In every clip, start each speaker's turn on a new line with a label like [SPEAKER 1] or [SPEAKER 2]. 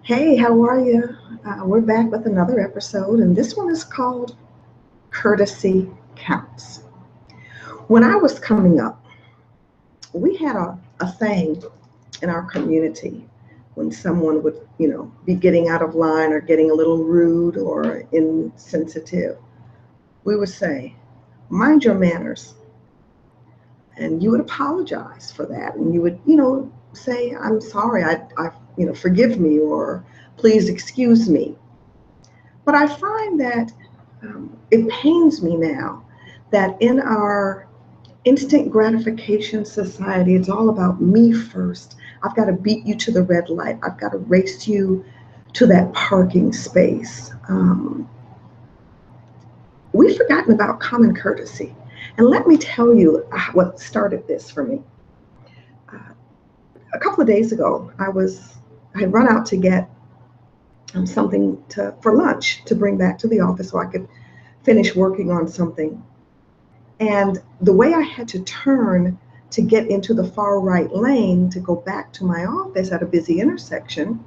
[SPEAKER 1] Hey, how are you? We're back with another episode, and this one is called Courtesy Counts. When I was coming up, we had a saying in our community when someone would, be getting out of line or getting a little rude or insensitive. We would say, mind your manners. And you would apologize for that. And you would, say, I'm sorry, forgive me, or please excuse me. But I find that it pains me now that in our instant gratification society, it's all about me first. I've got to beat you to the red light. I've got to race you to that parking space. We've forgotten about common courtesy. And let me tell you what started this for me. Uh, a couple of days ago, I had run out to get something for lunch to bring back to the office so I could finish working on something. And the way I had to turn to get into the far right lane to go back to my office at a busy intersection,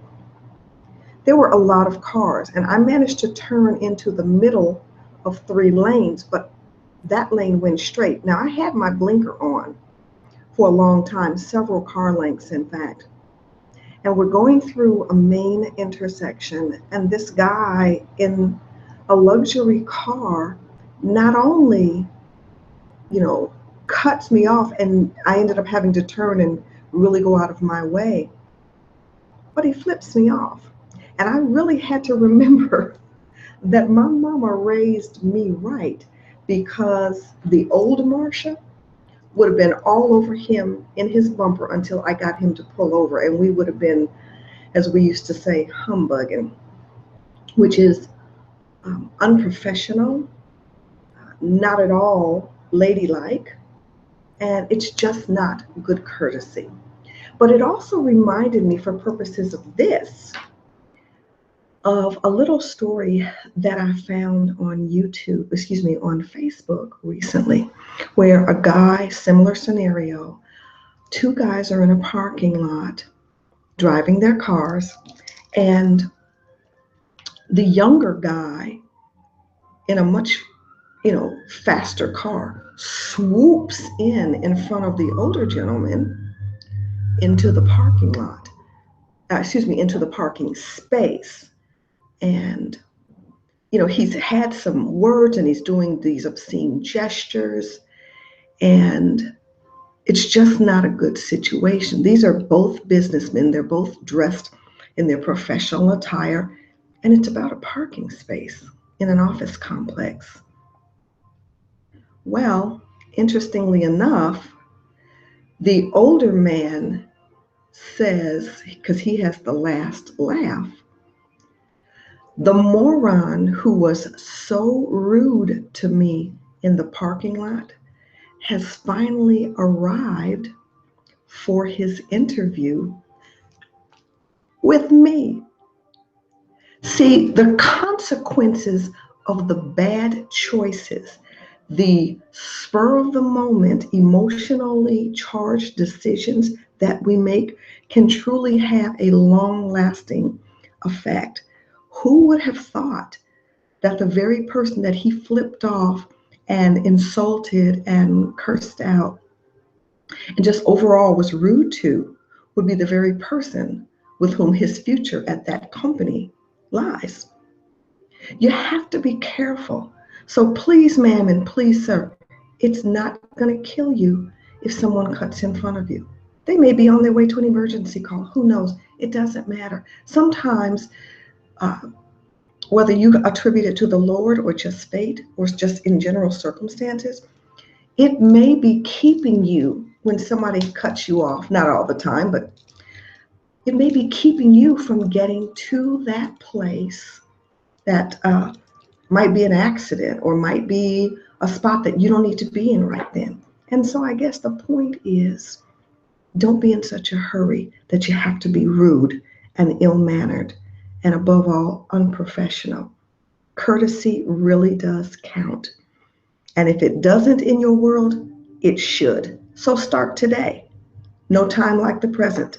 [SPEAKER 1] there were a lot of cars. And I managed to turn into the middle of three lanes, but that lane went straight. Now, I had my blinker on for a long time, several car lengths, in fact. And we're going through a main intersection, and this guy in a luxury car not only, cuts me off, and I ended up having to turn and really go out of my way, but he flips me off. And I really had to remember that my mama raised me right, because the old Marsha would have been all over him in his bumper until I got him to pull over, and we would have been, as we used to say, humbugging, which is unprofessional, not at all ladylike, and it's just not good courtesy. But it also reminded me, for purposes of this, of a little story that I found on on Facebook recently, where a guy, similar scenario, two guys are in a parking lot driving their cars, and the younger guy in a much, faster car swoops in front of the older gentleman into the parking lot, into the parking space. And he's had some words and he's doing these obscene gestures, and it's just not a good situation. These are both businessmen. They're both dressed in their professional attire, and it's about a parking space in an office complex. Well, interestingly enough, the older man says, because he has the last laugh, the moron who was so rude to me in the parking lot has finally arrived for his interview with me. See, the consequences of the bad choices, the spur of the moment, emotionally charged decisions that we make can truly have a long lasting effect. Who would have thought that the very person that he flipped off and insulted and cursed out and just overall was rude to would be the very person with whom his future at that company lies? You have to be careful. So please, ma'am, and please, sir, it's not going to kill you if someone cuts in front of you. They may be on their way to an emergency call. Who knows? It doesn't matter. Sometimes, uh, whether you attribute it to the Lord or just fate or just in general circumstances, it may be keeping you, when somebody cuts you off, not all the time, but it may be keeping you from getting to that place that might be an accident or might be a spot that you don't need to be in right then. And so I guess the point is, don't be in such a hurry that you have to be rude and ill-mannered and, above all, unprofessional. Courtesy really does count. And if it doesn't in your world, it should. So start today. No time like the present.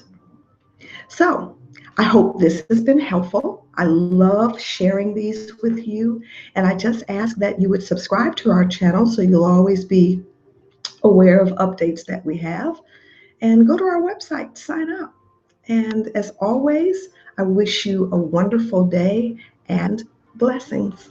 [SPEAKER 1] So I hope this has been helpful. I love sharing these with you. And I just ask that you would subscribe to our channel so you'll always be aware of updates that we have. And go to our website, sign up. And as always, I wish you a wonderful day and blessings.